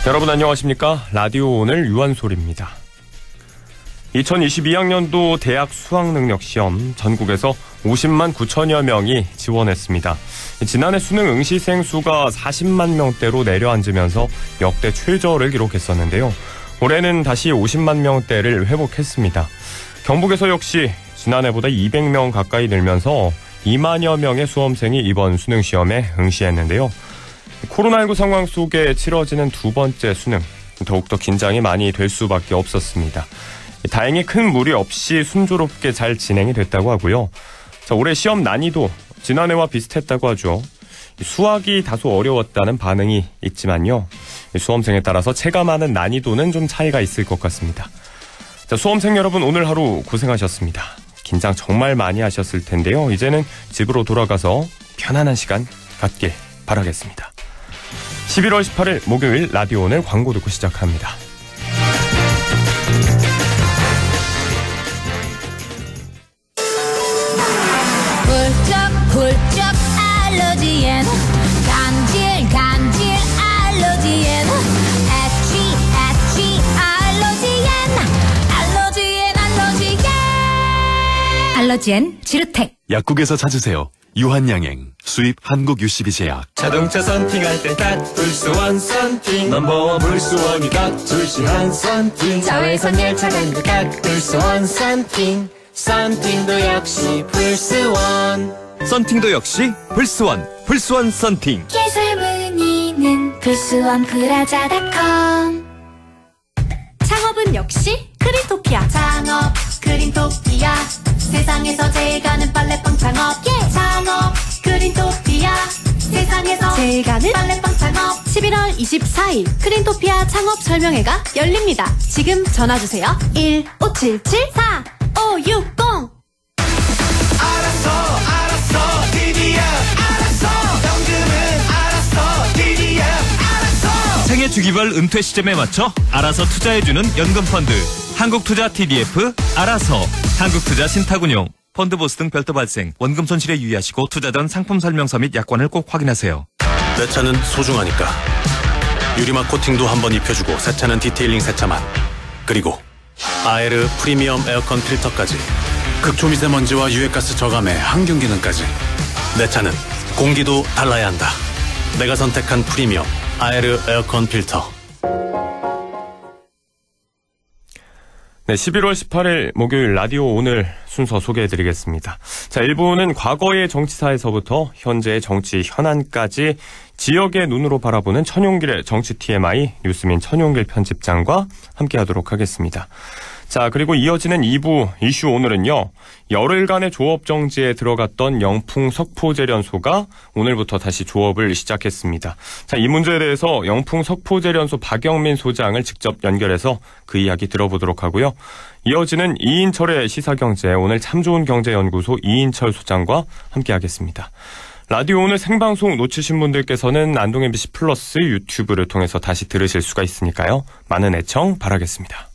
여러분 안녕하십니까? 라디오 오늘 유한솔입니다. 2022학년도 대학 수학능력시험 전국에서 50만 9천여 명이 지원했습니다. 지난해 수능 응시생 수가 40만 명대로 내려앉으면서 역대 최저를 기록했었는데요. 올해는 다시 50만 명대를 회복했습니다. 경북에서 역시 지난해보다 200명 가까이 늘면서 2만여 명의 수험생이 이번 수능시험에 응시했는데요. 코로나19 상황 속에 치러지는 두 번째 수능, 더욱더 긴장이 많이 될 수밖에 없었습니다. 다행히 큰 무리 없이 순조롭게 잘 진행이 됐다고 하고요. 올해 시험 난이도 지난해와 비슷했다고 하죠. 수학이 다소 어려웠다는 반응이 있지만요. 수험생에 따라서 체감하는 난이도는 좀 차이가 있을 것 같습니다. 수험생 여러분 오늘 하루 고생하셨습니다. 긴장 정말 많이 하셨을 텐데요. 이제는 집으로 돌아가서 편안한 시간 갖길 바라겠습니다. 11월 18일 목요일 라디오 오늘 광고 듣고 시작합니다. 훌쩍 알러지엔 간질 알러지엔 애취 알러지엔 지르텍 약국에서 찾으세요. 유한양행 수입 한국유씨비제약. 자동차 썬팅할 때 딱 불스원 썬팅 넘버원 불스원이다 출시한 썬팅 자외선 열차 간격 딱 불스원 썬팅 썬팅도 역시 불스원 썬팅도 역시 불스원 썬팅. 예술 문의는 불스원 브라자닷컴. 창업은 역시 크린토피아. 창업 크린토피아. 세상에서 제일 가는 빨래방 창업. 창업 크린토피아. 세상에서 제일 가는 빨래방 창업. 11월 24일 크린토피아 창업 설명회가 열립니다. 지금 전화주세요. 1577-4560. 알았어 DDF 알았어 현금은 알았어 DDF 알았어. 생애 주기별 은퇴 시점에 맞춰 알아서 투자해주는 연금펀드 한국투자 TDF 알아서. 한국투자 신탁운용 펀드보스 등 별도 발생 원금 손실에 유의하시고 투자 전 상품 설명서 및 약관을 꼭 확인하세요. 내 차는 소중하니까 유리막 코팅도 한번 입혀주고 새 차는 디테일링 세차만, 그리고 아에르 프리미엄 에어컨 필터까지 극초미세먼지와 유해가스 저감에 항균기능까지. 내 차는 공기도 달라야 한다. 내가 선택한 프리미엄 아에르 에어컨 필터. 네, 11월 18일 목요일 라디오 오늘 순서 소개해드리겠습니다. 자, 1부는 과거의 정치사에서부터 현재의 정치 현안까지 지역의 눈으로 바라보는 천용길의 정치 TMI 뉴스민 천용길 편집장과 함께하도록 하겠습니다. 자, 그리고 이어지는 2부 이슈 오늘은요. 열흘간의 조업 정지에 들어갔던 영풍 석포제련소가 오늘부터 다시 조업을 시작했습니다. 자, 이 문제에 대해서 영풍 석포제련소 박영민 소장을 직접 연결해서 그 이야기 들어보도록 하고요. 이어지는 이인철의 시사경제 오늘 참 좋은 경제연구소 이인철 소장과 함께하겠습니다. 라디오 오늘 생방송 놓치신 분들께서는 안동 MBC 플러스 유튜브를 통해서 다시 들으실 수가 있으니까요. 많은 애청 바라겠습니다.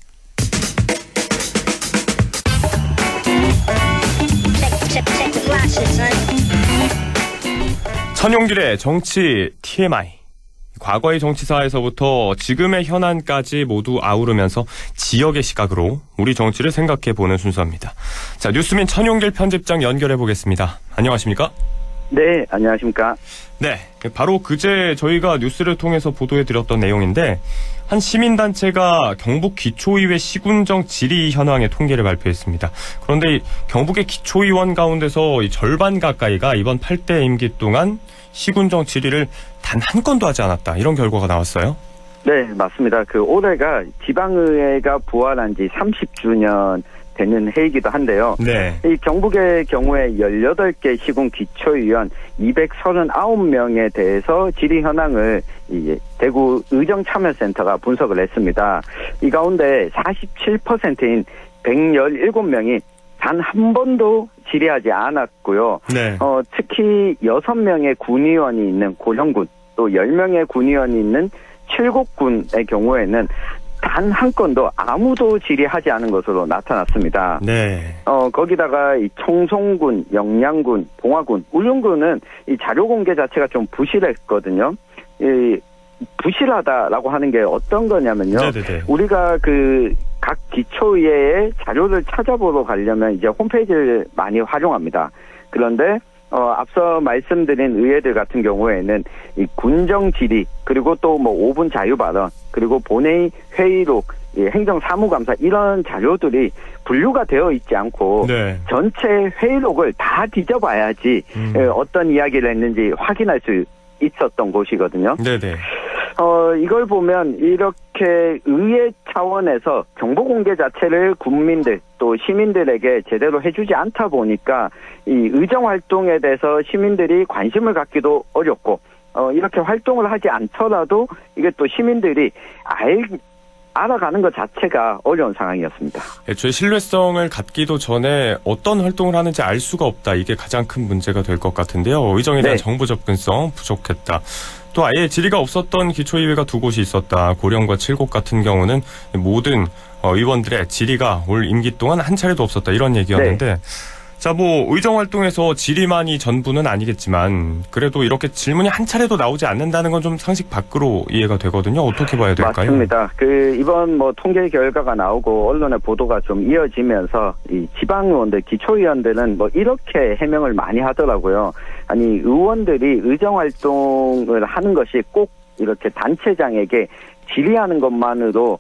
천용길의 정치 TMI. 과거의 정치사에서부터 지금의 현안까지 모두 아우르면서 지역의 시각으로 우리 정치를 생각해보는 순서입니다. 자, 뉴스민 천용길 편집장 연결해보겠습니다. 안녕하십니까? 네, 안녕하십니까? 네, 바로 그제 저희가 뉴스를 통해서 보도해드렸던 내용인데 한 시민단체가 경북 기초의회 시군정 질의 현황의 통계를 발표했습니다. 그런데 경북의 기초의원 가운데서 이 절반 가까이가 이번 8대 임기 동안 시군정 질의를 단 한 건도 하지 않았다. 이런 결과가 나왔어요. 네, 맞습니다. 올해가 지방의회가 부활한 지 30주년 되는 해이기도 한데요. 네. 이 경북의 경우에 18개 시군 기초의원 239명에 대해서 질의 현황을 대구 의정참여센터가 분석을 했습니다. 이 가운데 47%인 117명이 단 한 번도 질의하지 않았고요. 네. 특히 6명의 군의원이 있는 고령군, 또 10명의 군의원이 있는 칠곡군의 경우에는 단 한 건도 아무도 질의하지 않은 것으로 나타났습니다. 네. 거기다가 이 청송군, 영양군, 봉화군, 울릉군은 이 자료 공개 자체가 좀 부실했거든요. 부실하다라고 하는 게 어떤 거냐면요. 네네네. 우리가 각 기초의회의 자료를 찾아보러 가려면 이제 홈페이지를 많이 활용합니다. 그런데 앞서 말씀드린 의회들 같은 경우에는 이 군정 질의 그리고 또 뭐 5분 자유 발언 그리고 본회의 회의록 행정사무감사 이런 자료들이 분류가 되어 있지 않고 네. 전체 회의록을 다 뒤져봐야지 어떤 이야기를 했는지 확인할 수 있었던 곳이거든요. 네네. 이걸 보면 이렇게 의회 차원에서 정보 공개 자체를 국민들 또 시민들에게 제대로 해주지 않다 보니까 이 의정 활동에 대해서 시민들이 관심을 갖기도 어렵고 이렇게 활동을 하지 않더라도 이게 또 시민들이 알아가는 것 자체가 어려운 상황이었습니다. 애초에 신뢰성을 갖기도 전에 어떤 활동을 하는지 알 수가 없다. 이게 가장 큰 문제가 될 것 같은데요. 의정에 대한 네. 정보 접근성 부족했다. 또 아예 질의가 없었던 기초의회가 2곳이 있었다. 고령과 7곳 같은 경우는 모든 의원들의 질의가 올 임기 동안 한 차례도 없었다. 이런 얘기였는데 자, 뭐 의정 활동에서 질의만이 전부는 아니겠지만 그래도 이렇게 질문이 한 차례도 나오지 않는다는 건 좀 상식 밖으로 이해가 되거든요. 어떻게 봐야 될까요? 맞습니다. 이번 통계 결과가 나오고 언론의 보도가 좀 이어지면서 이 지방의원들, 기초의원들은 이렇게 해명을 많이 하더라고요. 아니, 의원들이 의정 활동을 하는 것이 꼭 이렇게 단체장에게 질의하는 것만으로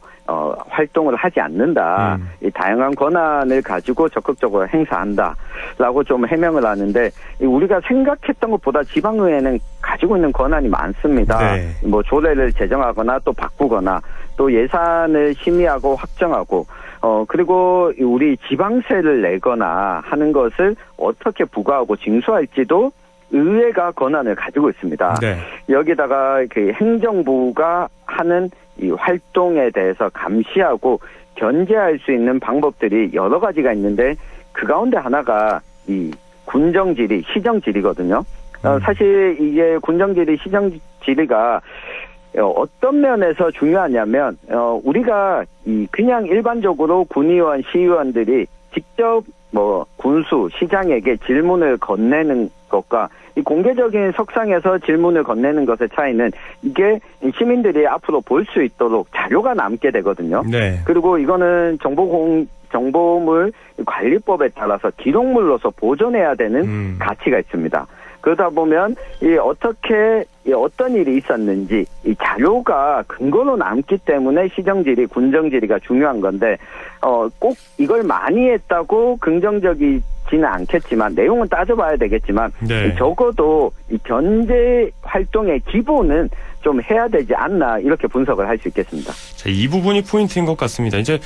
활동을 하지 않는다. 이 다양한 권한을 가지고 적극적으로 행사한다라고 좀 해명을 하는데 우리가 생각했던 것보다 지방의회는 가지고 있는 권한이 많습니다. 네. 조례를 제정하거나 또 바꾸거나 또 예산을 심의하고 확정하고 그리고 우리 지방세를 내거나 하는 것을 어떻게 부과하고 징수할지도 의회가 권한을 가지고 있습니다. 네. 여기다가 행정부가 하는 이 활동에 대해서 감시하고 견제할 수 있는 방법들이 여러 가지가 있는데 그 가운데 하나가 이 군정질의, 시정질의거든요. 사실 이게 군정질의, 시정질의가 어떤 면에서 중요하냐면 우리가 그냥 일반적으로 군의원, 시의원들이 직접 군수, 시장에게 질문을 건네는 것과 이 공개적인 석상에서 질문을 건네는 것의 차이는 이게 시민들이 앞으로 볼 수 있도록 자료가 남게 되거든요. 네. 그리고 이거는 정보물 관리법에 따라서 기록물로서 보존해야 되는 가치가 있습니다. 그러다 보면 어떤 일이 있었는지 이 자료가 근거로 남기 때문에 시정질의, 군정질의가 중요한 건데 꼭 이걸 많이 했다고 긍정적이지는 않겠지만 내용은 따져봐야 되겠지만 네. 적어도 이 견제 활동의 기본은 좀 해야 되지 않나 이렇게 분석을 할 수 있겠습니다. 자, 이 부분이 포인트인 것 같습니다. 이제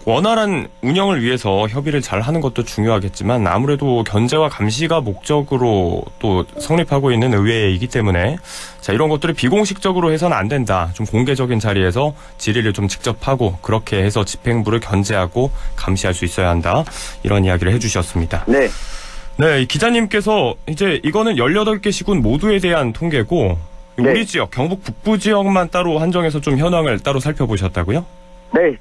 원활한 운영을 위해서 협의를 잘 하는 것도 중요하겠지만 아무래도 견제와 감시가 목적으로 또 성립하고 있는 의회이기 때문에 자, 이런 것들을 비공식적으로 해서는 안 된다. 좀 공개적인 자리에서 질의를 좀 직접 하고 그렇게 해서 집행부를 견제하고 감시할 수 있어야 한다. 이런 이야기를 해주셨습니다. 네. 네, 기자님께서 이제 이거는 18개 시군 모두에 대한 통계고 네. 우리 지역, 경북 북부 지역만 따로 한정해서 좀 현황을 따로 살펴보셨다고요? 네,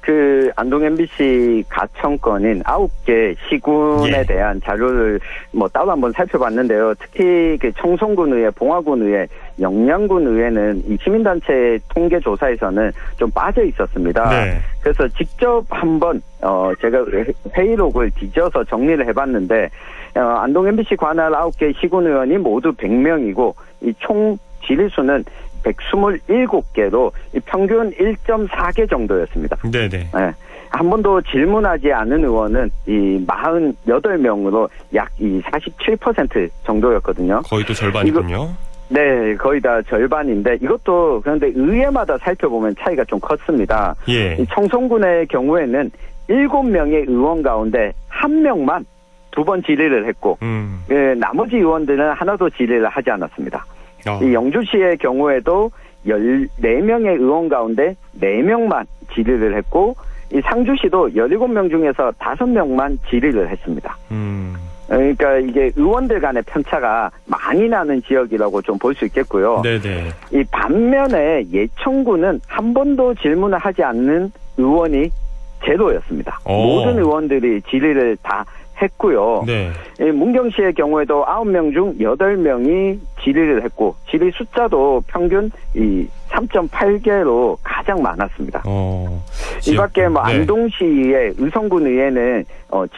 안동 MBC 가청권인 9개 시군에 예. 대한 자료를 따로 한번 살펴봤는데요. 특히 청송군 의회, 봉화군 의회, 영양군 의회는 이 시민단체 통계조사에서는 좀 빠져 있었습니다. 네. 그래서 직접 한번 제가 회의록을 뒤져서 정리를 해봤는데 안동 MBC 관할 9개 시군 의원이 모두 100명이고 이 총 질의수는 127개로 평균 1.4개 정도였습니다. 네네. 네. 한 번도 질문하지 않은 의원은 이 48명으로 약 47% 정도였거든요. 거의 또 절반이군요. 네, 거의 다 절반인데 이것도 그런데 의회마다 살펴보면 차이가 좀 컸습니다. 예. 이 청송군의 경우에는 7명의 의원 가운데 1명만 2번 질의를 했고 나머지 의원들은 하나도 질의를 하지 않았습니다. 이 영주시의 경우에도 14명의 의원 가운데 4명만 질의를 했고 이 상주시도 17명 중에서 5명만 질의를 했습니다. 그러니까 이게 의원들 간의 편차가 많이 나는 지역이라고 좀 볼 수 있겠고요. 네네. 이 반면에 예천군은 한 번도 질문을 하지 않는 의원이 제로였습니다. 모든 의원들이 질의를 다 했고요. 네. 문경시의 경우에도 9명 중 8명이 질의를 했고 질의 숫자도 평균 3.8개로 가장 많았습니다. 이 밖에 뭐 네. 안동시의 의성군 의회는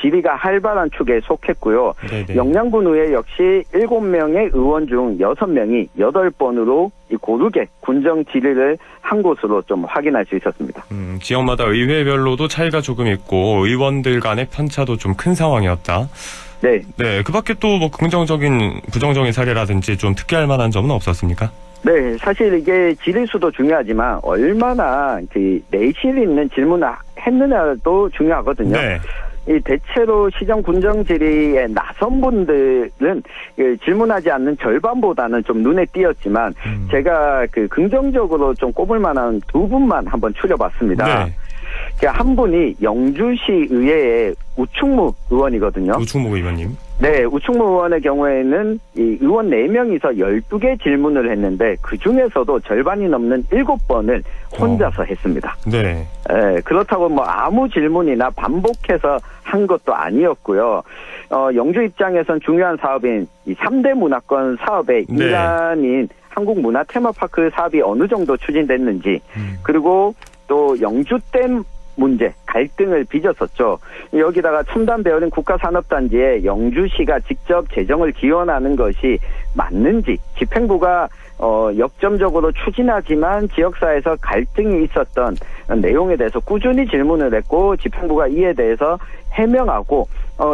질의가 활발한 축에 속했고요. 네네. 영양군 의회 역시 7명의 의원 중 6명이 8번으로 고르게 군정 질의를 한 것으로 좀 확인할 수 있었습니다. 지역마다 의회별로도 차이가 조금 있고 의원들 간의 편차도 좀 큰 상황이었다. 네. 네, 그 밖에 또 뭐 긍정적인, 부정적인 사례라든지 좀 특이할 만한 점은 없었습니까? 네, 사실 이게 질의 수도 중요하지만 얼마나 내실 있는 질문을 했느냐도 중요하거든요. 네. 이 대체로 시정 군정 질의에 나선 분들은 질문하지 않는 절반보다는 좀 눈에 띄었지만 제가 긍정적으로 좀 꼽을 만한 두 분만 한번 추려봤습니다. 네. 한 분이 영주시 의회의 우충무 의원이거든요. 우충무 의원님. 네, 우충무 의원의 경우에는 이 의원 4명이서 12개 질문을 했는데 그 중에서도 절반이 넘는 7번을 혼자서 했습니다. 네. 그렇다고 뭐 아무 질문이나 반복해서 한 것도 아니었고요. 영주 입장에선 중요한 사업인 이 3대 문화권 사업의 네. 일환인 한국 문화 테마파크 사업이 어느 정도 추진됐는지 그리고 또 영주댐 문제, 갈등을 빚었었죠. 여기다가 첨단 배어린 국가산업단지에 영주시가 직접 재정을 기원하는 것이 맞는지, 집행부가 역점적으로 추진하지만 지역사회에서 갈등이 있었던 내용에 대해서 꾸준히 질문을 했고 집행부가 이에 대해서 해명하고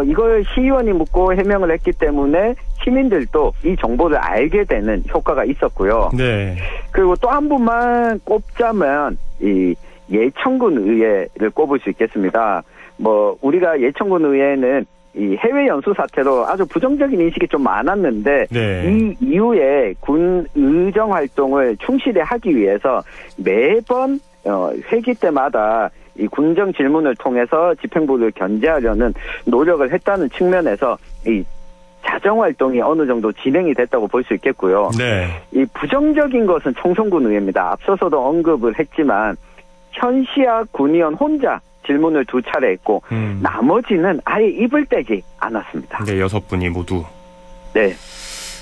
이걸 시의원이 묻고 해명을 했기 때문에 시민들도 이 정보를 알게 되는 효과가 있었고요. 네. 그리고 또 한 분만 꼽자면 이 예천군 의회를 꼽을 수 있겠습니다. 뭐 우리가 예천군 의회는 이 해외 연수 사태로 아주 부정적인 인식이 좀 많았는데 네. 이 이후에 군 의정 활동을 충실히 하기 위해서 매번 회기 때마다 이 군정 질문을 통해서 집행부를 견제하려는 노력을 했다는 측면에서 이 자정 활동이 어느 정도 진행이 됐다고 볼 수 있겠고요. 네. 이 부정적인 것은 청송군 의회입니다. 앞서서도 언급을 했지만 현시학 군의원 혼자 질문을 2차례 했고 나머지는 아예 입을 떼지 않았습니다. 네, 6분이 모두. 네.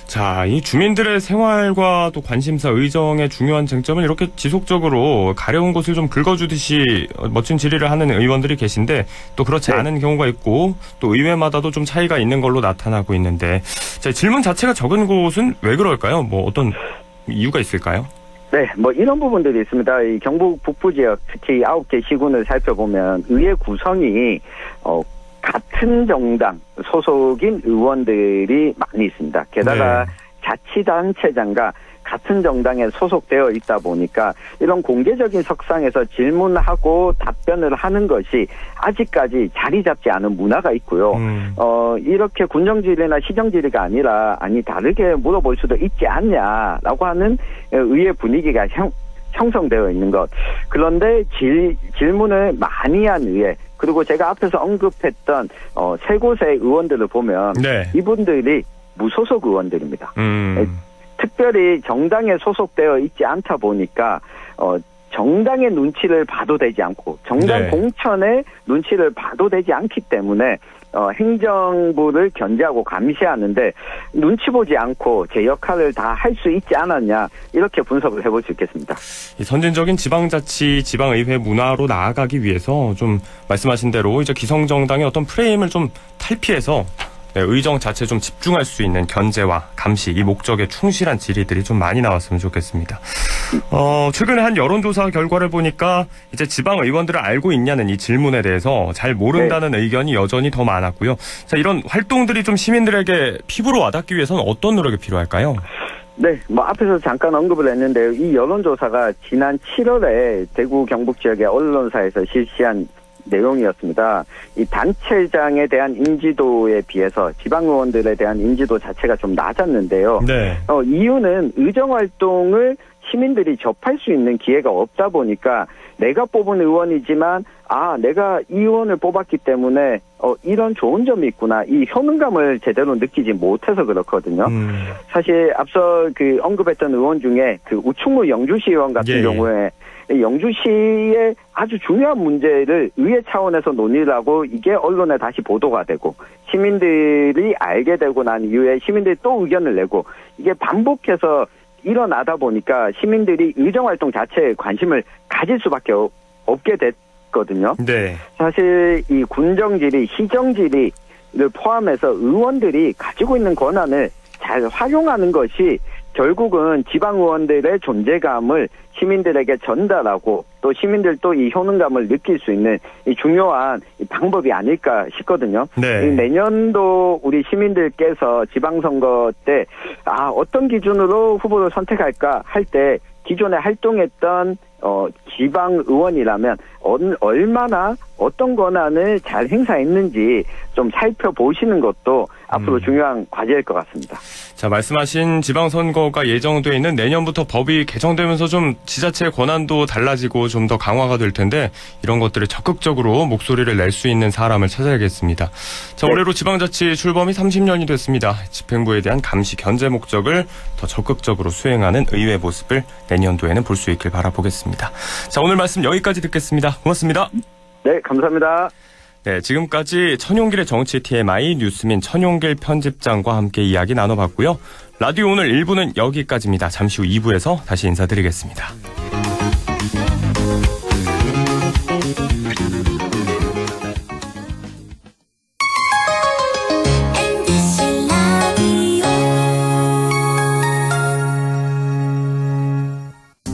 자, 이 주민들의 생활과 또 관심사, 의정의 중요한 쟁점을 이렇게 지속적으로 가려운 곳을 좀 긁어주듯이 멋진 질의를 하는 의원들이 계신데 또 그렇지 네. 않은 경우가 있고 또 의회마다도 좀 차이가 있는 걸로 나타나고 있는데 자, 질문 자체가 적은 곳은 왜 그럴까요? 뭐 어떤 이유가 있을까요? 네, 뭐 이런 부분들이 있습니다. 이 경북 북부 지역 특히 9개 시군을 살펴보면 의회 구성이 같은 정당 소속인 의원들이 많이 있습니다. 게다가 네. 자치단체장과 같은 정당에 소속되어 있다 보니까 이런 공개적인 석상에서 질문하고 답변을 하는 것이 아직까지 자리 잡지 않은 문화가 있고요. 이렇게 군정질의나 시정질의가 아니라 다르게 물어볼 수도 있지 않냐라고 하는 의회 분위기가 형성되어 있는 것. 그런데 질문을 많이 한 의회 그리고 제가 앞에서 언급했던 세 곳의 의원들을 보면 네. 이분들이 무소속 의원들입니다. 특별히 정당에 소속되어 있지 않다 보니까 정당의 눈치를 봐도 되지 않고 정당 네. 공천의 눈치를 봐도 되지 않기 때문에 행정부를 견제하고 감시하는데 눈치 보지 않고 제 역할을 다 할 수 있지 않았냐 이렇게 분석을 해볼 수 있겠습니다. 이 선진적인 지방자치, 지방의회 문화로 나아가기 위해서 좀 말씀하신 대로 이제 기성정당의 어떤 프레임을 좀 탈피해서 네, 의정 자체에 좀 집중할 수 있는 견제와 감시, 이 목적에 충실한 질의들이 좀 많이 나왔으면 좋겠습니다. 최근에 한 여론조사 결과를 보니까 이제 지방 의원들을 알고 있냐는 이 질문에 대해서 잘 모른다는 의견이 여전히 더 많았고요. 자, 이런 활동들이 좀 시민들에게 피부로 와닿기 위해서는 어떤 노력이 필요할까요? 네, 뭐 앞에서 잠깐 언급을 했는데요. 이 여론조사가 지난 7월에 대구 경북 지역의 언론사에서 실시한 내용이었습니다. 이 단체장에 대한 인지도에 비해서 지방의원들에 대한 인지도 자체가 좀 낮았는데요. 네. 이유는 의정활동을 시민들이 접할 수 있는 기회가 없다 보니까 내가 뽑은 의원이지만 내가 이 의원을 뽑았기 때문에 이런 좋은 점이 있구나, 이 효능감을 제대로 느끼지 못해서 그렇거든요. 사실 앞서 그 언급했던 의원 중에 그 우충무 영주시 의원 같은 경우에 영주시의 아주 중요한 문제를 의회 차원에서 논의를 하고 이게 언론에 다시 보도가 되고 시민들이 알게 되고 난 이후에 시민들이 또 의견을 내고 이게 반복해서 일어나다 보니까 시민들이 의정활동 자체에 관심을 가질 수밖에 없게 됐거든요. 네. 사실 이 군정지리, 시정지리를 포함해서 의원들이 가지고 있는 권한을 잘 활용하는 것이 결국은 지방의원들의 존재감을 시민들에게 전달하고 또 시민들도 이 효능감을 느낄 수 있는 이 중요한 방법이 아닐까 싶거든요. 네. 내년도 우리 시민들께서 지방선거 때 어떤 기준으로 후보를 선택할까 할 때 기존에 활동했던 지방의원이라면 얼마나 어떤 권한을 잘 행사했는지 좀 살펴보시는 것도 앞으로 중요한 과제일 것 같습니다. 자, 말씀하신 지방선거가 예정돼 있는 내년부터 법이 개정되면서 좀 지자체의 권한도 달라지고 좀 더 강화가 될 텐데 이런 것들을 적극적으로 목소리를 낼 수 있는 사람을 찾아야겠습니다. 자, 올해로 지방자치 출범이 30년이 됐습니다. 집행부에 대한 감시 견제 목적을 더 적극적으로 수행하는 의회 모습을 내년도에는 볼 수 있길 바라보겠습니다. 자, 오늘 말씀 여기까지 듣겠습니다. 고맙습니다. 네, 감사합니다. 네, 지금까지 천용길의 정치 TMI 뉴스민 천용길 편집장과 함께 이야기 나눠봤고요. 라디오 오늘 1부는 여기까지입니다. 잠시 후 2부에서 다시 인사드리겠습니다.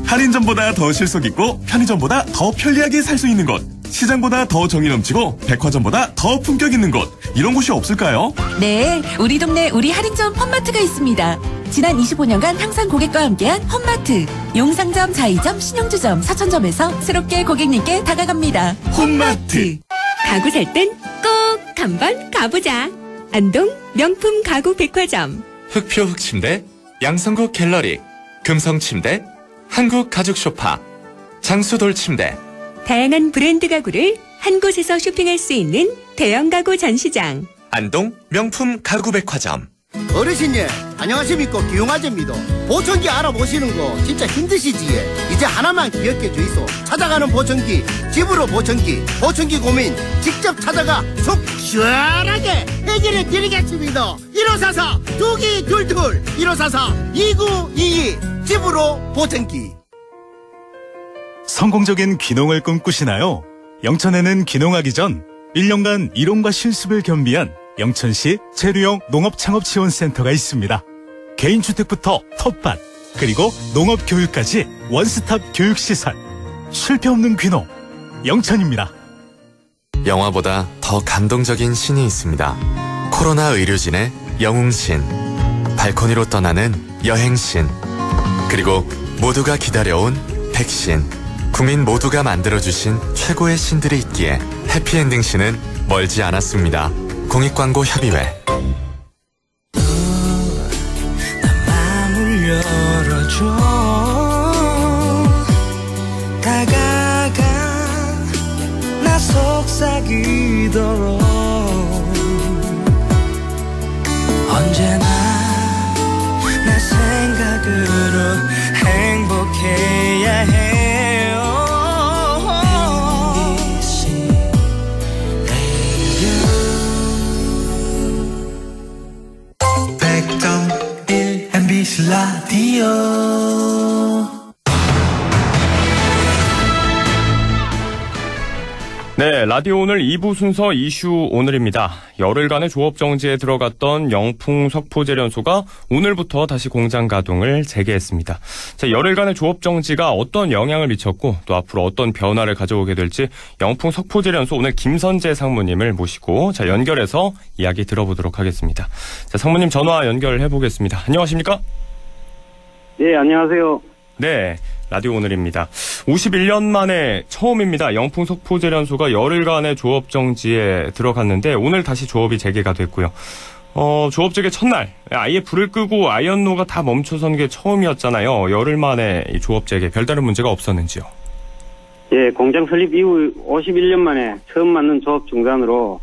할인점보다 더 실속 있고 편의점보다 더 편리하게 살 수 있는 곳, 시장보다 더 정이 넘치고 백화점보다 더 품격 있는 곳, 이런 곳이 없을까요? 네, 우리 동네 우리 할인점 홈마트가 있습니다. 지난 25년간 항상 고객과 함께한 홈마트. 용상점, 자이점, 신용주점, 사천점에서 새롭게 고객님께 다가갑니다. 홈마트. 가구 살 땐 꼭 한번 가보자. 안동 명품 가구 백화점. 흑표 흑침대, 양성국 갤러리, 금성침대, 한국 가죽 소파, 장수돌 침대. 다양한 브랜드 가구를 한 곳에서 쇼핑할 수 있는 대형 가구 전시장. 안동 명품 가구 백화점. 어르신님 안녕하십니까, 기용아재입니다. 보청기 알아보시는 거 진짜 힘드시지? 이제 하나만 기억해 주이소. 찾아가는 보청기, 집으로 보청기, 보청기 고민 직접 찾아가 속 시원하게 해결해 드리겠습니다. 1544-2222 1544-2922 집으로 보청기. 성공적인 귀농을 꿈꾸시나요? 영천에는 귀농하기 전 1년간 이론과 실습을 겸비한 영천시 재료형 농업창업지원센터가 있습니다. 개인주택부터 텃밭, 그리고 농업교육까지 원스톱 교육시설. 실패 없는 귀농, 영천입니다. 영화보다 더 감동적인 신이 있습니다. 코로나 의료진의 영웅신, 발코니로 떠나는 여행신, 그리고 모두가 기다려온 백신. 국민 모두가 만들어주신 최고의 신들이 있기에 해피엔딩 신은 멀지 않았습니다. 공익광고협의회. 마음을 열어줘. 다가가 나 속삭이도록. 언제나 나 생각으로 행복해야 해요. MBC 라디오. 네, 라디오 오늘 2부 순서 이슈 오늘입니다. 열흘간의 조업 정지에 들어갔던 영풍 석포제련소가 오늘부터 다시 공장 가동을 재개했습니다. 자, 열흘간의 조업 정지가 어떤 영향을 미쳤고 또 앞으로 어떤 변화를 가져오게 될지 영풍 석포제련소 오늘 김선재 상무님을 모시고 연결해서 이야기 들어보도록 하겠습니다. 자, 상무님 전화 연결해 보겠습니다. 안녕하십니까? 네, 안녕하세요. 네, 라디오 오늘입니다. 51년 만에 처음입니다. 영풍 석포제련소가 열흘간의 조업 정지에 들어갔는데 오늘 다시 조업이 재개가 됐고요. 조업 재개 첫날 아예 불을 끄고 아이언로가 다 멈춰선 게 처음이었잖아요. 열흘 만에 이 조업 재개 별다른 문제가 없었는지요? 예, 공장 설립 이후 51년 만에 처음 맞는 조업 중단으로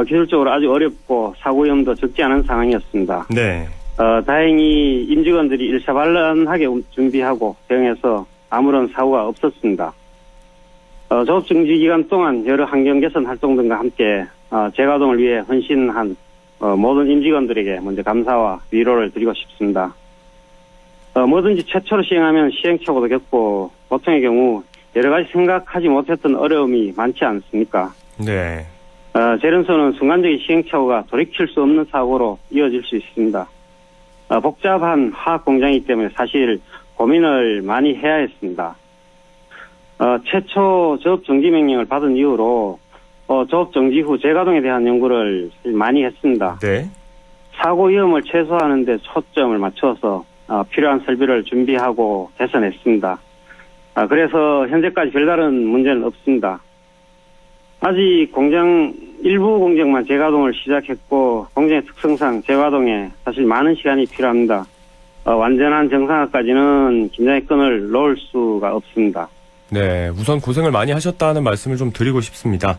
기술적으로 아주 어렵고 사고 위험도 적지 않은 상황이었습니다. 네. 다행히 임직원들이 일사반란하게 준비하고 대응해서 아무런 사고가 없었습니다. 조업 정지 기간 동안 여러 환경 개선 활동 등과 함께 재가동을 위해 헌신한 모든 임직원들에게 먼저 감사와 위로를 드리고 싶습니다. 뭐든지 최초로 시행하면 시행착오도 겪고 보통의 경우 여러 가지 생각하지 못했던 어려움이 많지 않습니까? 네. 재련소는 순간적인 시행착오가 돌이킬 수 없는 사고로 이어질 수 있습니다. 복잡한 화학 공장이기 때문에 사실 고민을 많이 해야 했습니다. 최초 조업 정지 명령을 받은 이후로 조업 정지 후 재가동에 대한 연구를 많이 했습니다. 네. 사고 위험을 최소화하는 데 초점을 맞춰서 필요한 설비를 준비하고 개선했습니다. 그래서 현재까지 별다른 문제는 없습니다. 아직 일부 공정만 재가동을 시작했고 공정의 특성상 재가동에 사실 많은 시간이 필요합니다. 완전한 정상화까지는 긴장의 끈을 놓을 수가 없습니다. 네, 우선 고생을 많이 하셨다는 말씀을 좀 드리고 싶습니다.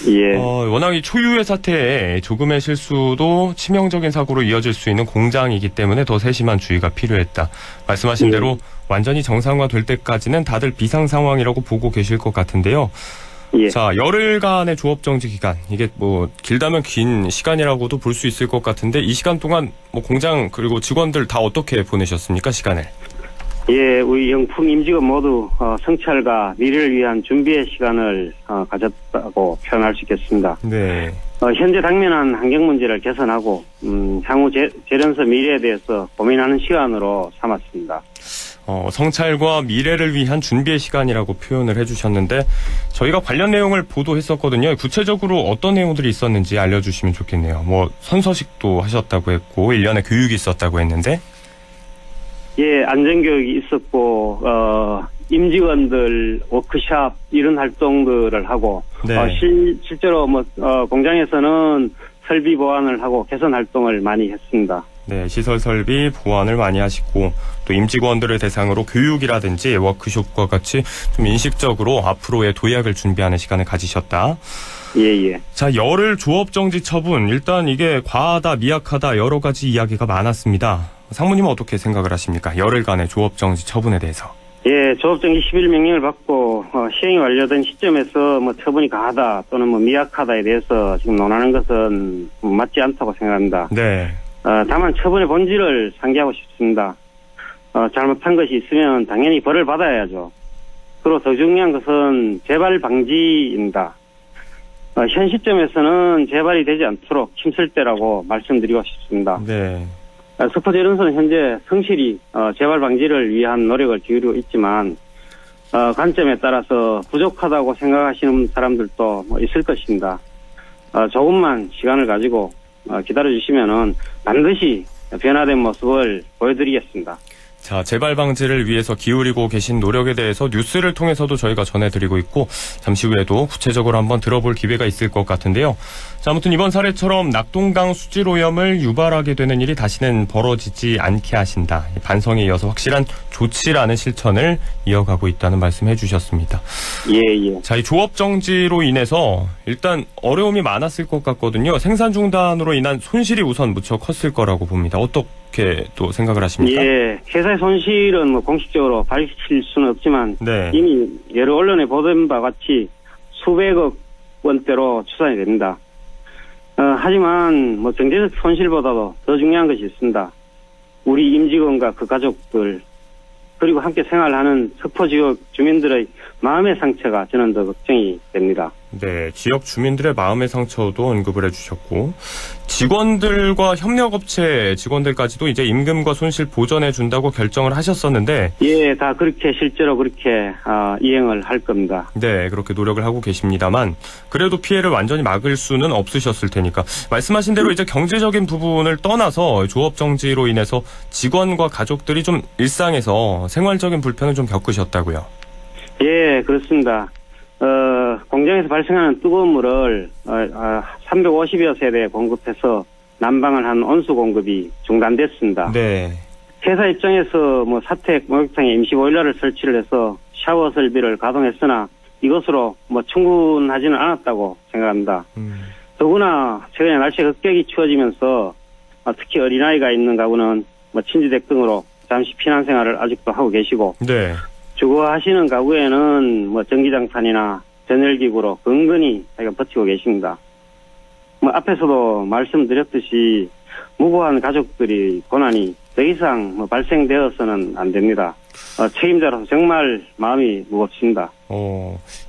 예. 워낙 이 초유의 사태에 조금의 실수도 치명적인 사고로 이어질 수 있는 공장이기 때문에 더 세심한 주의가 필요했다. 말씀하신 대로 완전히 정상화될 때까지는 다들 비상 상황이라고 보고 계실 것 같은데요. 예. 자, 열흘간의 조업 정지 기간, 이게 뭐 길다면 긴 시간이라고도 볼 수 있을 것 같은데 이 시간 동안 뭐 공장 그리고 직원들 다 어떻게 보내셨습니까, 시간을? 예, 우리 영풍 임직원 모두 성찰과 미래를 위한 준비의 시간을 가졌다고 표현할 수 있겠습니다. 네. 현재 당면한 환경 문제를 개선하고 향후 재련소 미래에 대해서 고민하는 시간으로 삼았습니다. 성찰과 미래를 위한 준비의 시간이라고 표현을 해주셨는데 저희가 관련 내용을 보도했었거든요. 구체적으로 어떤 내용들이 있었는지 알려주시면 좋겠네요. 뭐 선서식도 하셨다고 했고 1년의 교육이 있었다고 했는데 예, 안전교육이 있었고 임직원들 워크샵 이런 활동들을 하고 네. 실제로 공장에서는 설비 보완을 하고 개선 활동을 많이 했습니다. 네, 시설 설비 보완을 많이 하시고 또 임직원들을 대상으로 교육이라든지 워크숍과 같이 좀 인식적으로 앞으로의 도약을 준비하는 시간을 가지셨다. 예. 자, 열흘 조업 정지 처분, 일단 이게 과하다, 미약하다 여러 가지 이야기가 많았습니다. 상무님은 어떻게 생각을 하십니까? 열흘간의 조업 정지 처분에 대해서. 예, 조업 정지 10일 명령을 받고 시행이 완료된 시점에서 처분이 과하다 또는 미약하다에 대해서 지금 논하는 것은 맞지 않다고 생각합니다. 네. 다만 처분의 본질을 상기하고 싶습니다. 잘못한 것이 있으면 당연히 벌을 받아야죠. 그리고 더 중요한 것은 재발 방지입니다. 현 시점에서는 재발이 되지 않도록 힘쓸 때라고 말씀드리고 싶습니다. 네. 석포재련소는 현재 성실히 재발 방지를 위한 노력을 기울이고 있지만 관점에 따라서 부족하다고 생각하시는 사람들도 있을 것입니다. 조금만 시간을 가지고 기다려주시면은 반드시 변화된 모습을 보여드리겠습니다. 자, 재발 방지를 위해서 기울이고 계신 노력에 대해서 뉴스를 통해서도 저희가 전해드리고 있고 잠시 후에도 구체적으로 한번 들어볼 기회가 있을 것 같은데요. 자, 아무튼 이번 사례처럼 낙동강 수질오염을 유발하게 되는 일이 다시는 벌어지지 않게 하신다. 반성에 이어서 확실한 조치라는 실천을 이어가고 있다는 말씀 해주셨습니다. 예. 자, 이 조업 정지로 인해서 일단 어려움이 많았을 것 같거든요. 생산 중단으로 인한 손실이 우선 무척 컸을 거라고 봅니다. 어떻게 또 생각을 하십니까? 예, 회사의 손실은 공식적으로 밝힐 수는 없지만 네. 이미 여러 언론에 보도된 바와 같이 수백억 원대로 추산이 됩니다. 하지만 경제적 손실보다도 더 중요한 것이 있습니다. 우리 임직원과 그 가족들 그리고 함께 생활하는 석포 지역 주민들의 마음의 상처가 저는 더 걱정이 됩니다. 네, 지역 주민들의 마음의 상처도 언급을 해주셨고 직원들과 협력업체 직원들까지도 이제 임금과 손실 보전해 준다고 결정을 하셨었는데 예, 다 그렇게 실제로 그렇게 이행을 할 겁니다. 네, 그렇게 노력을 하고 계십니다만 그래도 피해를 완전히 막을 수는 없으셨을 테니까 말씀하신 대로 이제 경제적인 부분을 떠나서 조업 정지로 인해서 직원과 가족들이 좀 일상에서 생활적인 불편을 좀 겪으셨다고요. 예, 그렇습니다. 공장에서 발생하는 뜨거운 물을 350여 세대에 공급해서 난방을 한 온수 공급이 중단됐습니다. 네. 회사 입장에서 사택 목욕탕에 임시 보일러를 설치를 해서 샤워 설비를 가동했으나 이것으로 뭐 충분하지는 않았다고 생각합니다. 더구나 최근에 날씨가 급격히 추워지면서 특히 어린아이가 있는 가구는 뭐 친지댁 등으로 잠시 피난 생활을 아직도 하고 계시고 네. 주거하시는 가구에는 뭐 전기장판이나 전열기구로 근근히 버티고 계십니다. 뭐 앞에서도 말씀드렸듯이 무고한 가족들이 고난이 더 이상 뭐 발생되어서는 안 됩니다. 책임자로서 정말 마음이 무겁습니다.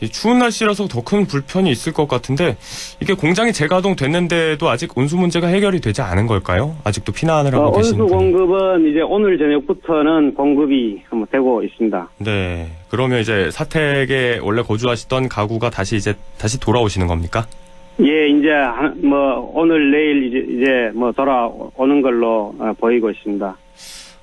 이 추운 날씨라서 더 큰 불편이 있을 것 같은데 이게 공장이 재가동 됐는데도 아직 온수 문제가 해결이 되지 않은 걸까요? 아직도 피난을 하고 계시는 온수 공급은 이제 오늘 저녁부터는 공급이 되고 있습니다. 네. 그러면 이제 사택에 원래 거주하시던 가구가 다시 돌아오시는 겁니까? 예, 이제 뭐 오늘 내일 이제 뭐 돌아오는 걸로 보이고 있습니다.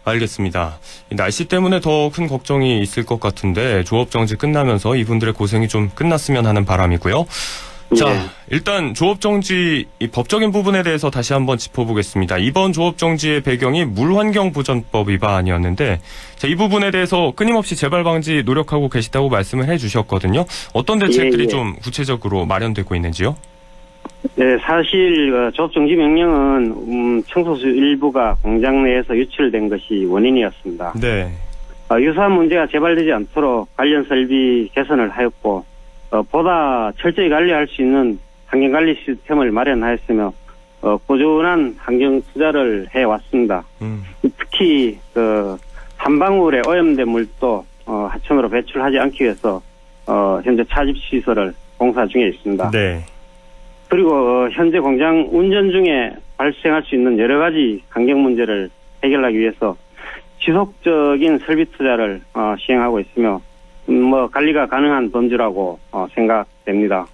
알겠습니다. 날씨 때문에 더 큰 걱정이 있을 것 같은데 조업정지 끝나면서 이분들의 고생이 좀 끝났으면 하는 바람이고요. 자, 일단 조업정지 이 법적인 부분에 대해서 다시 한번 짚어보겠습니다. 이번 조업정지의 배경이 물환경보전법 위반이었는데 자, 이 부분에 대해서 끊임없이 재발 방지 노력하고 계시다고 말씀을 해주셨거든요. 어떤 대책들이 좀 구체적으로 마련되고 있는지요? 네, 사실 조업정지 명령은 청소수 일부가 공장 내에서 유출된 것이 원인이었습니다. 네. 유사한 문제가 재발되지 않도록 관련 설비 개선을 하였고 보다 철저히 관리할 수 있는 환경관리 시스템을 마련하였으며 꾸준한 환경 투자를 해왔습니다. 특히 한 방울의 오염된 물도 하천으로 배출하지 않기 위해서 현재 차집시설을 공사 중에 있습니다. 네. 그리고 현재 공장 운전 중에 발생할 수 있는 여러 가지 환경 문제를 해결하기 위해서 지속적인 설비 투자를 시행하고 있으며 뭐 관리가 가능한 범주라고 생각됩니다.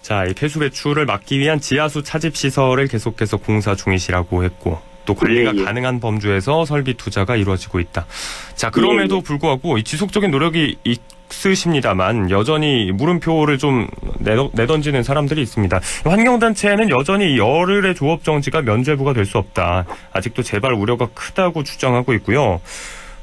자, 이 폐수 배출을 막기 위한 지하수 차집 시설을 계속해서 공사 중이시라고 했고 또 관리가 가능한 범주에서 설비 투자가 이루어지고 있다. 자, 그럼에도 불구하고 이 지속적인 노력이 있으십니다만 여전히 물음표를 좀 내던지는 사람들이 있습니다. 환경단체는 여전히 열흘의 조업정지가 면죄부가 될 수 없다. 아직도 재발 우려가 크다고 주장하고 있고요.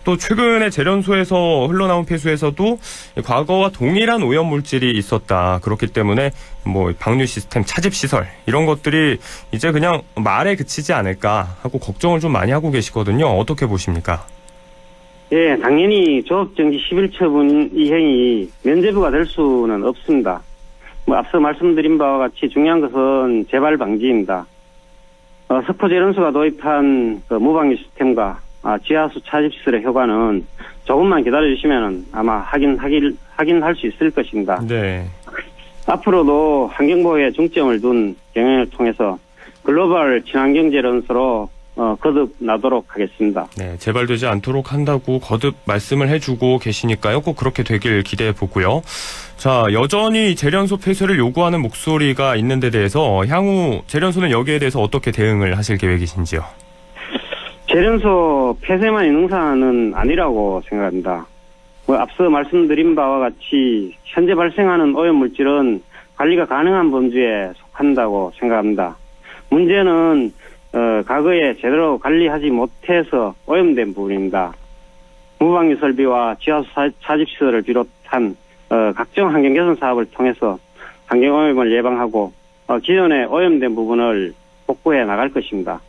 또 최근에 재련소에서 흘러나온 폐수에서도 과거와 동일한 오염물질이 있었다. 그렇기 때문에 뭐 방류 시스템, 차집 시설 이런 것들이 이제 그냥 말에 그치지 않을까 하고 걱정을 좀 많이 하고 계시거든요. 어떻게 보십니까? 예, 당연히 조업정지 10일 이행이 면죄부가 될 수는 없습니다. 뭐 앞서 말씀드린 바와 같이 중요한 것은 재발 방지입니다. 석포재련소가 도입한 무방류 시스템과 지하수 차집시설의 효과는 조금만 기다려주시면 아마 확인할 수 있을 것입니다. 네. 앞으로도 환경보호에 중점을 둔 경영을 통해서 글로벌 친환경 재련소로 거듭나도록 하겠습니다. 네, 재발되지 않도록 한다고 거듭 말씀을 해주고 계시니까요. 꼭 그렇게 되길 기대해 보고요. 자, 여전히 재련소 폐쇄를 요구하는 목소리가 있는 데 대해서 향후 재련소는 여기에 대해서 어떻게 대응을 하실 계획이신지요? 재련소 폐쇄만이 능사는 아니라고 생각합니다. 앞서 말씀드린 바와 같이 현재 발생하는 오염물질은 관리가 가능한 범주에 속한다고 생각합니다. 문제는 과거에 제대로 관리하지 못해서 오염된 부분입니다. 무방류 설비와 지하수 차집시설을 비롯한 각종 환경 개선 사업을 통해서 환경 오염을 예방하고 기존에 오염된 부분을 복구해 나갈 것입니다.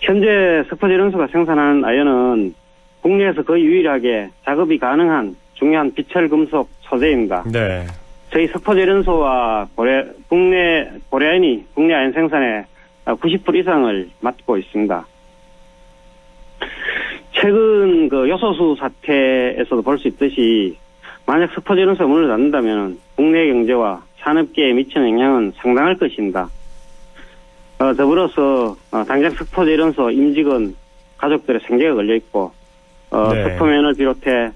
현재 석포재련소가 생산하는 아연은 국내에서 거의 유일하게 작업이 가능한 중요한 비철금속 소재입니다. 네. 저희 석포재련소와 고려아연이 국내 아연 생산의 90% 이상을 맡고 있습니다. 최근 요소수 사태에서도 볼 수 있듯이 만약 석포재련소가 문을 닫는다면 국내 경제와 산업계에 미치는 영향은 상당할 것입니다. 더불어서 당장 석포재련소 임직원 가족들의 생계가 걸려있고 석포면을 비롯해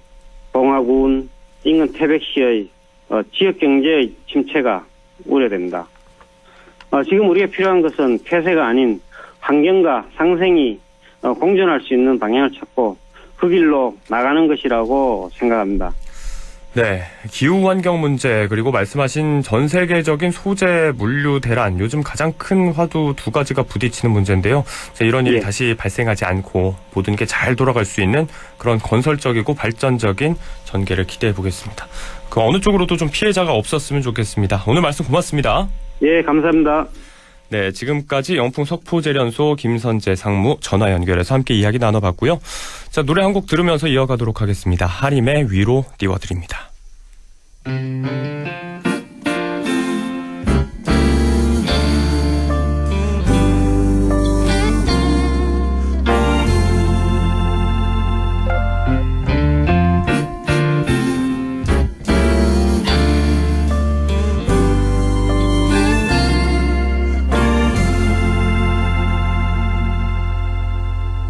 봉화군, 인근 태백시의 지역경제의 침체가 우려됩니다. 지금 우리가 필요한 것은 폐쇄가 아닌 환경과 상생이 공존할 수 있는 방향을 찾고 그 길로 나가는 것이라고 생각합니다. 네, 기후 환경 문제 그리고 말씀하신 전 세계적인 소재 물류 대란 요즘 가장 큰 화두 두 가지가 부딪히는 문제인데요. 이런 일이 다시 발생하지 않고 모든 게 잘 돌아갈 수 있는 그런 건설적이고 발전적인 전개를 기대해 보겠습니다. 그 어느 쪽으로도 좀 피해자가 없었으면 좋겠습니다. 오늘 말씀 고맙습니다. 예, 감사합니다. 네, 지금까지 영풍 석포재련소 김선재 상무 전화 연결해서 함께 이야기 나눠봤고요. 자, 노래 한 곡 들으면서 이어가도록 하겠습니다. 하림의 위로 띄워드립니다.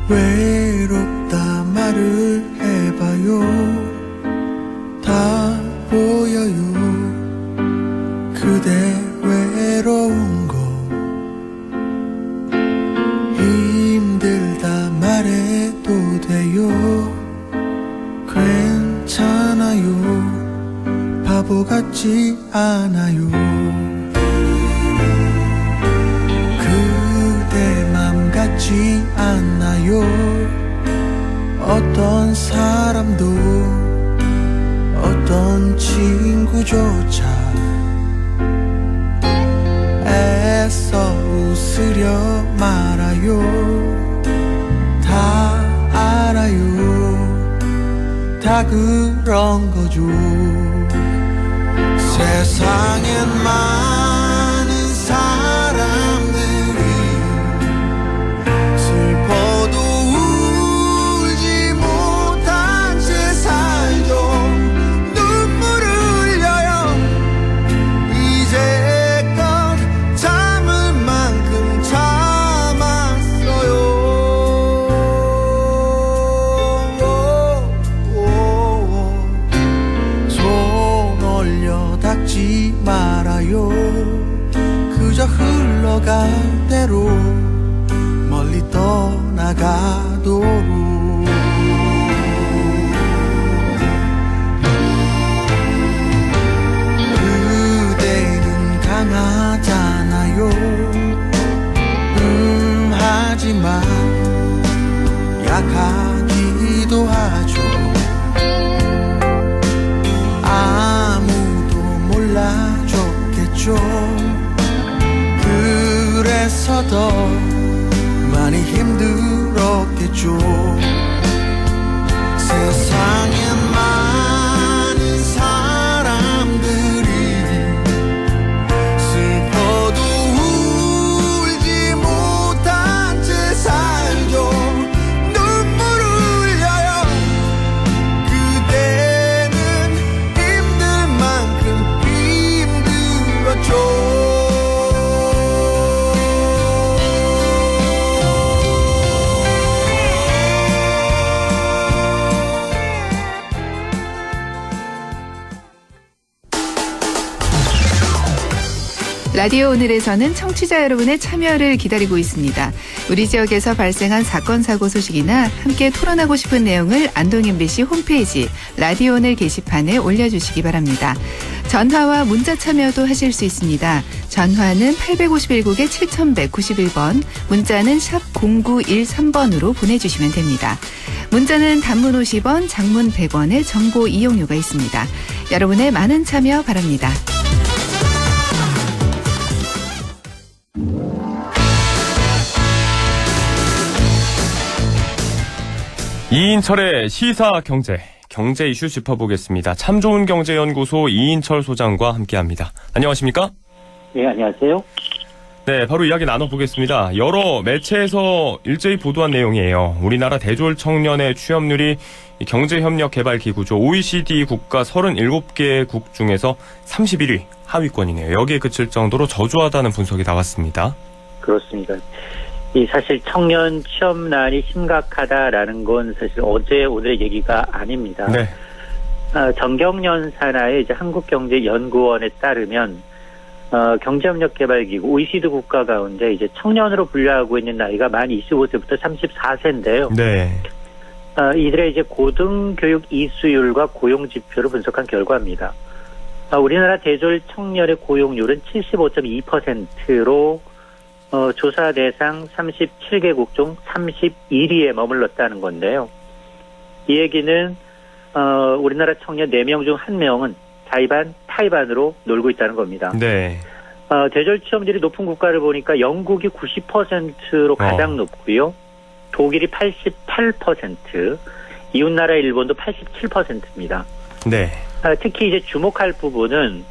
외롭다 말을 해봐요. 다 보여요. 그대 외로운 거 힘들다 말해도 돼요. 괜찮아요. 바보 같지 않아요. 그대 맘 같지 않나요? 어떤 사람도 어떤 친구조차 애써 웃으려 말아요. 다 알아요. 다 그런 거죠. 세상엔 많은 사람들이 슬퍼도 울지 못한 채 살죠. 눈물을 흘려요. 이제껏 참을 만큼 참았어요. 손 올려 닦지 말아요. 그저 흘러갈 대로 멀리 떠나가도록. 그대는 강하잖아요. 하지만 약하기도 하죠. 아무도 몰라줬겠죠. 그래서 더 많이 힘들었겠죠. 세상엔 많은 사람들이 슬퍼도 울지 못한 채 살죠. 눈물을 흘려요. 그대는 힘들 만큼 힘들었죠. 라디오 오늘에서는 청취자 여러분의 참여를 기다리고 있습니다. 우리 지역에서 발생한 사건 사고 소식이나 함께 토론하고 싶은 내용을 안동 MBC 홈페이지 라디오 오늘 게시판에 올려주시기 바랍니다. 전화와 문자 참여도 하실 수 있습니다. 전화는 851국에 7191번, 문자는 샵 0913번으로 보내주시면 됩니다. 문자는 단문 50원, 장문 100원의 정보 이용료가 있습니다. 여러분의 많은 참여 바랍니다. 이인철의 시사경제, 경제 이슈 짚어보겠습니다. 참 좋은 경제연구소 이인철 소장과 함께합니다. 안녕하십니까? 네, 안녕하세요. 네, 바로 이야기 나눠보겠습니다. 여러 매체에서 일제히 보도한 내용이에요. 우리나라 대졸 청년의 취업률이 경제협력개발기구죠. OECD 국가 37개국 중에서 31위 하위권이네요. 여기에 그칠 정도로 저조하다는 분석이 나왔습니다. 그렇습니다. 사실 청년 취업난이 심각하다라는 건 사실 어제 오늘의 얘기가 아닙니다. 네. 정경련 산하의 이제 한국경제연구원에 따르면 경제협력개발기구 OECD 국가 가운데 이제 청년으로 분류하고 있는 나이가 만 25세부터 34세인데요. 네. 이들의 이제 고등교육 이수율과 고용 지표를 분석한 결과입니다. 우리나라 대졸 청년의 고용률은 75.2%로 조사 대상 37개국 중 31위에 머물렀다는 건데요. 이 얘기는 우리나라 청년 4명 중 1명은 자의반, 타의반으로 놀고 있다는 겁니다. 네. 대졸 취업률이 높은 국가를 보니까 영국이 90%로 가장 높고요. 독일이 88%, 이웃나라 일본도 87%입니다. 네. 특히 이제 주목할 부분은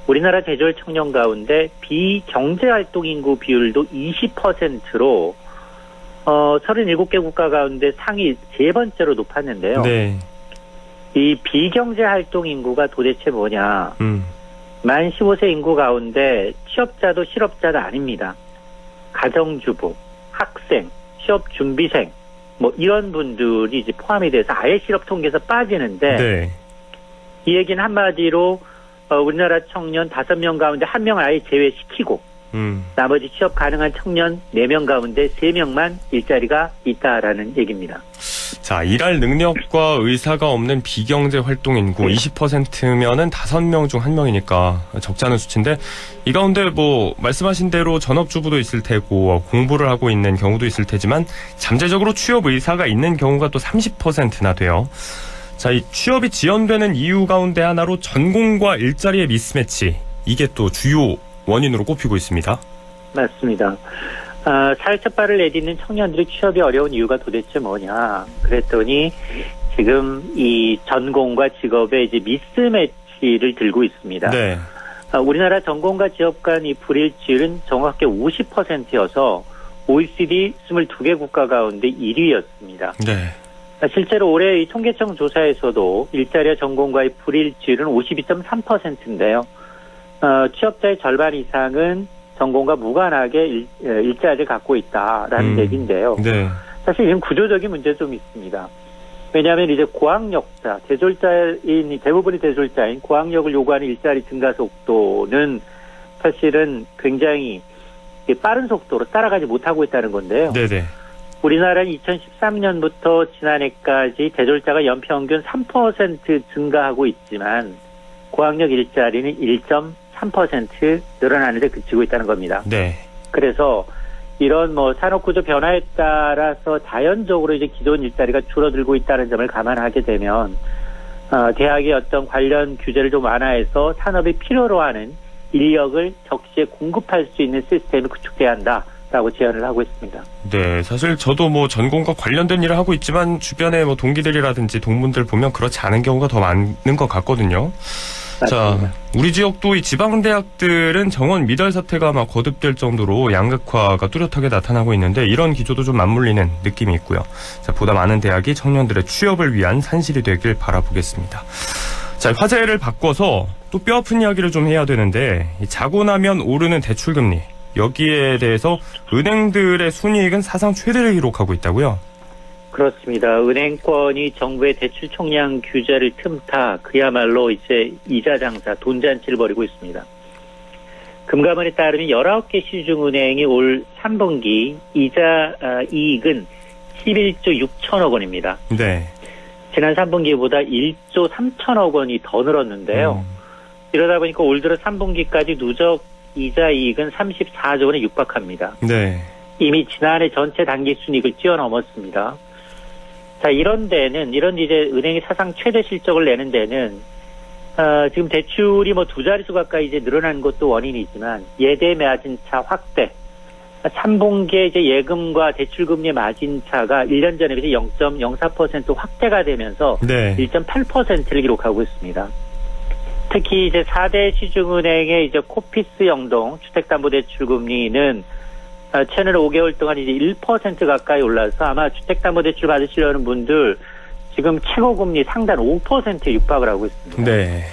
우리나라 대졸 청년 가운데 비경제활동 인구 비율도 20%로 37개 국가 가운데 상위 3번째로 높았는데요. 네. 이 비경제활동 인구가 도대체 뭐냐? 만 15세 인구 가운데 취업자도 실업자도 아닙니다. 가정주부, 학생, 취업 준비생, 뭐 이런 분들이 이제 포함이 돼서 아예 실업 통계에서 빠지는데 네. 이 얘기는 한마디로 우리나라 청년 5명 가운데 1명을 아예 제외시키고 나머지 취업 가능한 청년 4명 가운데 3명만 일자리가 있다라는 얘기입니다. 자, 일할 능력과 의사가 없는 비경제 활동 인구 20%면은 5명 중 1명이니까 적지 않은 수치인데, 이 가운데 뭐 말씀하신 대로 전업주부도 있을 테고 공부를 하고 있는 경우도 있을 테지만 잠재적으로 취업 의사가 있는 경우가 또 30%나 돼요. 자, 이 취업이 지연되는 이유 가운데 하나로 전공과 일자리의 미스매치, 이게 또 주요 원인으로 꼽히고 있습니다. 맞습니다. 사회 첫 발을 내딛는 청년들이 취업이 어려운 이유가 도대체 뭐냐 그랬더니 지금 이 전공과 직업의 이제 미스매치를 들고 있습니다. 네. 우리나라 전공과 직업 간 이 불일치율은 정확히 50%여서 OECD 22개 국가 가운데 1위였습니다. 네. 실제로 올해 이 통계청 조사에서도 일자리와 전공과의 불일치율은 52.3%인데요. 취업자의 절반 이상은 전공과 무관하게 일자리를 갖고 있다라는 얘기인데요. 네. 사실 이건 구조적인 문제 좀 있습니다. 왜냐하면 이제 고학력자, 대졸자인 대부분이 대졸자인 고학력을 요구하는 일자리 증가 속도는 사실은 굉장히 빠른 속도로 따라가지 못하고 있다는 건데요. 네네. 우리나라는 2013년부터 지난해까지 대졸자가 연평균 3% 증가하고 있지만 고학력 일자리는 1.3% 늘어나는데 그치고 있다는 겁니다. 네. 그래서 이런 뭐 산업구조 변화에 따라서 자연적으로 이제 기존 일자리가 줄어들고 있다는 점을 감안하게 되면 대학의 어떤 관련 규제를 좀 완화해서 산업이 필요로 하는 인력을 적시에 공급할 수 있는 시스템이 구축돼야 한다라고 제안을 하고 있습니다. 네, 사실 저도 뭐 전공과 관련된 일을 하고 있지만 주변에 뭐 동기들이라든지 동문들 보면 그렇지 않은 경우가 더 많은 것 같거든요. 맞습니다. 자, 우리 지역도 이 지방대학들은 정원 미달 사태가 막 거듭될 정도로 양극화가 뚜렷하게 나타나고 있는데 이런 기조도 좀 맞물리는 느낌이 있고요. 자, 보다 많은 대학이 청년들의 취업을 위한 산실이 되길 바라보겠습니다. 자, 화제를 바꿔서 또 뼈아픈 이야기를 좀 해야 되는데 자고 나면 오르는 대출금리, 여기에 대해서 은행들의 순이익은 사상 최대를 기록하고 있다고요? 그렇습니다. 은행권이 정부의 대출 총량 규제를 틈타 그야말로 이제 이자 장사, 돈잔치를 벌이고 있습니다. 금감원에 따르면 19개 시중은행이 올 3분기 이자 이익은 11조 6천억 원입니다. 네. 지난 3분기보다 1조 3천억 원이 더 늘었는데요. 이러다 보니까 올 들어 3분기까지 누적 이자 이익은 34조 원에 육박합니다. 네. 이미 지난해 전체 단기 순이익을 뛰어넘었습니다. 자, 이런 데는, 이런 이제 은행이 사상 최대 실적을 내는 데는, 지금 대출이 뭐 2자릿수 가까이 이제 늘어난 것도 원인이지만, 예대 마진차 확대, 3분기에 이제 예금과 대출금리 마진차가 1년 전에 비해 0.04% 확대가 되면서, 네. 1.8%를 기록하고 있습니다. 특히 이제 4대 시중은행의 이제 코피스 영동 주택담보대출금리는 최근 5개월 동안 이제 1% 가까이 올라서 아마 주택담보대출 받으시려는 분들 지금 최고금리 상단 5%에 육박을 하고 있습니다. 네.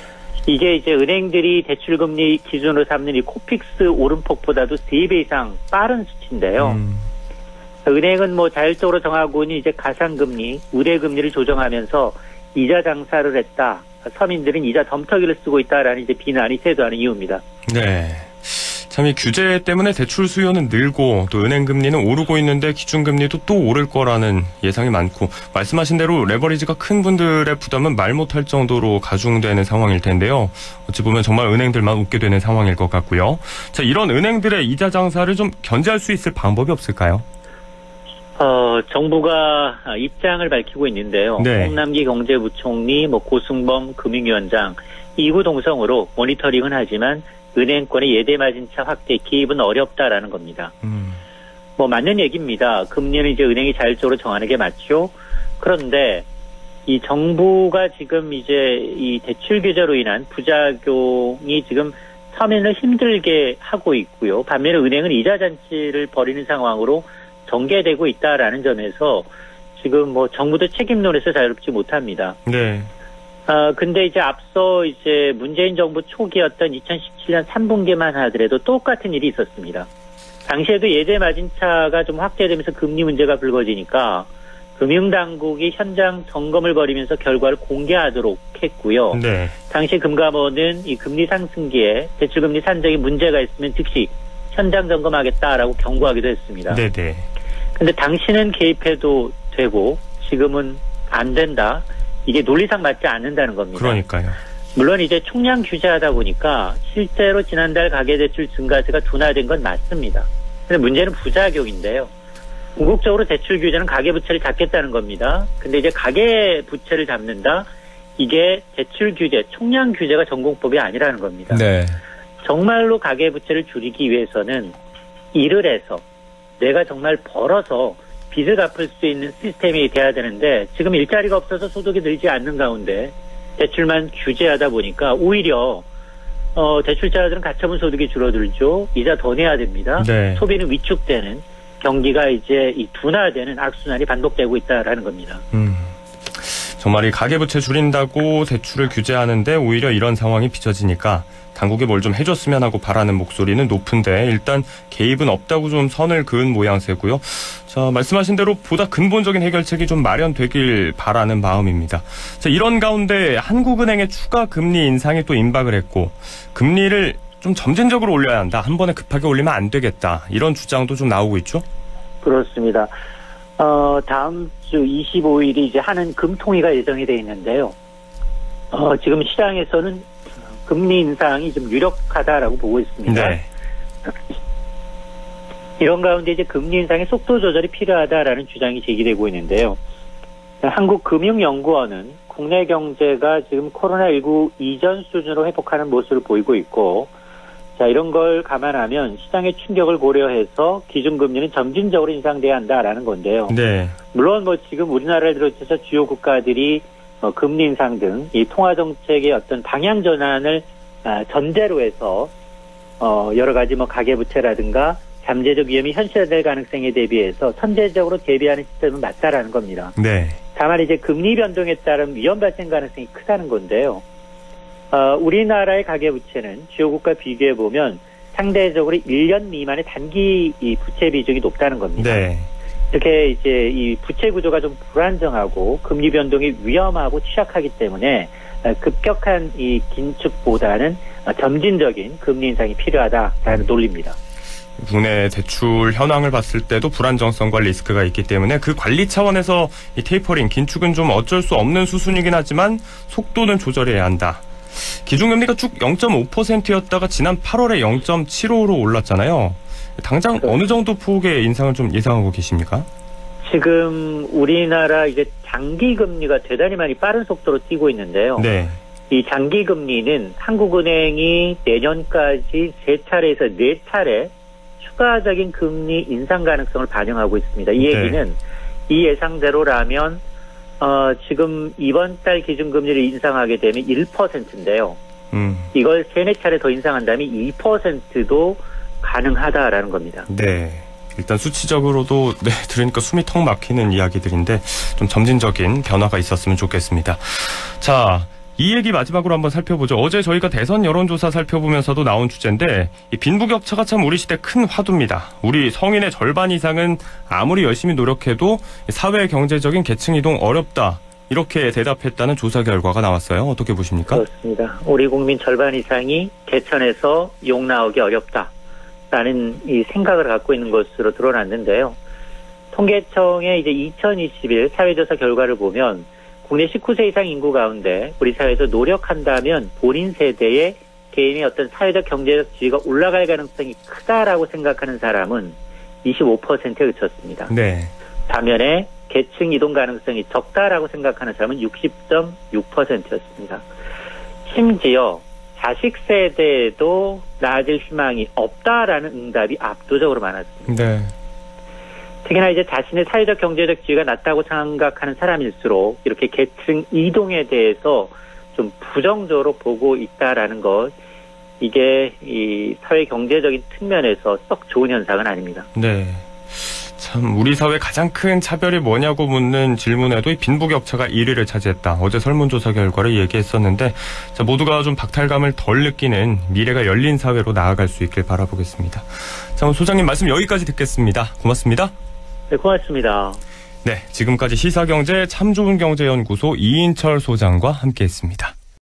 이게 이제 은행들이 대출금리 기준으로 삼는 이 코픽스 오름폭보다도 3배 이상 빠른 수치인데요. 은행은 뭐 자율적으로 정하고는 이제 가상금리, 우대금리를 조정하면서 이자 장사를 했다. 서민들은 이자 덤터기를 쓰고 있다라는 이제 비난이 쇄도하는 이유입니다. 네. 참 이 규제 때문에 대출 수요는 늘고 또 은행 금리는 오르고 있는데 기준금리도 또 오를 거라는 예상이 많고 말씀하신 대로 레버리지가 큰 분들의 부담은 말 못할 정도로 가중되는 상황일 텐데요. 어찌 보면 정말 은행들만 웃게 되는 상황일 것 같고요. 자, 이런 은행들의 이자 장사를 좀 견제할 수 있을 방법이 없을까요? 정부가 입장을 밝히고 있는데요. 네. 홍남기 경제부총리, 고승범 금융위원장 이구동성으로 모니터링은 하지만 은행권의 예대마진차 확대 개입은 어렵다라는 겁니다. 맞는 얘기입니다. 금리는 이제 은행이 자율적으로 정하는 게 맞죠. 그런데 이 정부가 지금 이제 이 대출 규제로 인한 부작용이 지금 서민을 힘들게 하고 있고요. 반면에 은행은 이자 잔치를 벌이는 상황으로 전개되고 있다라는 점에서 지금 정부도 책임론에서 자유롭지 못합니다. 네. 근데 이제 앞서 이제 문재인 정부 초기였던 2017년 3분기만 하더라도 똑같은 일이 있었습니다. 당시에도 예대 마진차가 좀 확대되면서 금리 문제가 불거지니까 금융당국이 현장 점검을 벌이면서 결과를 공개하도록 했고요. 네. 당시 금감원은 이 금리 상승기에 대출금리 산정에 문제가 있으면 즉시 현장 점검하겠다라고 경고하기도 했습니다. 네네. 근데 당시는 개입해도 되고 지금은 안 된다. 이게 논리상 맞지 않는다는 겁니다. 그러니까요. 물론 이제 총량 규제하다 보니까 실제로 지난달 가계대출 증가세가 둔화된 건 맞습니다. 근데 문제는 부작용인데요. 궁극적으로 대출 규제는 가계부채를 잡겠다는 겁니다. 근데 이제 가계부채를 잡는다? 이게 대출 규제, 총량 규제가 전공법이 아니라는 겁니다. 네. 정말로 가계부채를 줄이기 위해서는 일을 해서 내가 정말 벌어서 빚을 갚을 수 있는 시스템이 돼야 되는데 지금 일자리가 없어서 소득이 늘지 않는 가운데 대출만 규제하다 보니까 오히려 대출자들은 가처분 소득이 줄어들죠. 이자 더 내야 됩니다. 네. 소비는 위축되는 경기가 이제 이 둔화되는 악순환이 반복되고 있다라는 겁니다. 정말 이 가계부채 줄인다고 대출을 규제하는데 오히려 이런 상황이 빚어지니까 당국이 뭘 좀 해줬으면 하고 바라는 목소리는 높은데 일단 개입은 없다고 좀 선을 그은 모양새고요. 자, 말씀하신 대로 보다 근본적인 해결책이 좀 마련되길 바라는 마음입니다. 자, 이런 가운데 한국은행의 추가 금리 인상이 또 임박을 했고 금리를 좀 점진적으로 올려야 한다. 한 번에 급하게 올리면 안 되겠다. 이런 주장도 좀 나오고 있죠? 그렇습니다. 다음 주 25일이 이제 하는 금통위가 예정이 돼 있는데요. 지금 시장에서는 금리 인상이 좀 유력하다라고 보고 있습니다. 네. 이런 가운데 이제 금리 인상의 속도 조절이 필요하다라는 주장이 제기되고 있는데요. 한국금융연구원은 국내 경제가 지금 코로나19 이전 수준으로 회복하는 모습을 보이고 있고, 자, 이런 걸 감안하면 시장의 충격을 고려해서 기준금리는 점진적으로 인상돼야 한다라는 건데요. 네. 물론 지금 우리나라를 비롯해서 주요 국가들이 금리 인상 등 이 통화 정책의 어떤 방향 전환을 전제로 해서 여러 가지 가계부채라든가 잠재적 위험이 현실화될 가능성에 대비해서 선제적으로 대비하는 시스템은 맞다라는 겁니다. 네. 다만 이제 금리 변동에 따른 위험 발생 가능성이 크다는 건데요. 우리나라의 가계부채는 주요 국가 비교해 보면 상대적으로 1년 미만의 단기 이 부채 비중이 높다는 겁니다. 네. 이렇게 이제 이 부채 구조가 좀 불안정하고 금리 변동이 위험하고 취약하기 때문에 급격한 이 긴축보다는 점진적인 금리 인상이 필요하다라는 논리입니다. 국내 대출 현황을 봤을 때도 불안정성과 리스크가 있기 때문에 그 관리 차원에서 이 테이퍼링, 긴축은 좀 어쩔 수 없는 수순이긴 하지만 속도는 조절해야 한다. 기준금리가 쭉 0.5%였다가 지난 8월에 0.75로 올랐잖아요. 당장 어느 정도 폭의 인상을 좀 예상하고 계십니까? 지금 우리나라 이제 장기 금리가 대단히 많이 빠른 속도로 뛰고 있는데요. 네. 이 장기 금리는 한국은행이 내년까지 3차례에서 4차례 추가적인 금리 인상 가능성을 반영하고 있습니다. 이 얘기는 이 예상대로라면 지금 이번 달 기준금리를 인상하게 되면 1%인데요. 이걸 3-4차례 더 인상한다면 2%도 가능하다라는 겁니다. 네. 일단 수치적으로도 들으니까 숨이 턱 막히는 이야기들인데 좀 점진적인 변화가 있었으면 좋겠습니다. 자, 이 얘기 마지막으로 한번 살펴보죠. 어제 저희가 대선 여론조사 살펴보면서도 나온 주제인데 이 빈부격차가 참 우리 시대 큰 화두입니다. 우리 성인의 절반 이상은 아무리 열심히 노력해도 사회 경제적인 계층 이동 어렵다. 이렇게 대답했다는 조사 결과가 나왔어요. 어떻게 보십니까? 그렇습니다. 우리 국민 절반 이상이 개천에서 욕 나오기 어렵다. 라는 이 생각을 갖고 있는 것으로 드러났는데요. 통계청의 이제 2021 사회조사 결과를 보면 국내 19세 이상 인구 가운데 우리 사회에서 노력한다면 본인 세대의 개인의 어떤 사회적 경제적 지위가 올라갈 가능성이 크다라고 생각하는 사람은 25%에 그쳤습니다. 네. 반면에 계층 이동 가능성이 적다라고 생각하는 사람은 60.6%였습니다. 심지어 자식 세대에도 나아질 희망이 없다라는 응답이 압도적으로 많았습니다. 네. 특히나 이제 자신의 사회적 경제적 지위가 낮다고 생각하는 사람일수록 이렇게 계층 이동에 대해서 좀 부정적으로 보고 있다라는 것, 이게 이 사회 경제적인 측면에서 썩 좋은 현상은 아닙니다. 네. 참 우리 사회 가장 큰 차별이 뭐냐고 묻는 질문에도 이 빈부격차가 1위를 차지했다. 어제 설문조사 결과를 얘기했었는데 자, 모두가 좀 박탈감을 덜 느끼는 미래가 열린 사회로 나아갈 수 있길 바라보겠습니다. 자, 오늘 소장님 말씀 여기까지 듣겠습니다. 고맙습니다. 네, 고맙습니다. 네, 지금까지 시사경제 참 좋은 경제연구소 이인철 소장과 함께했습니다.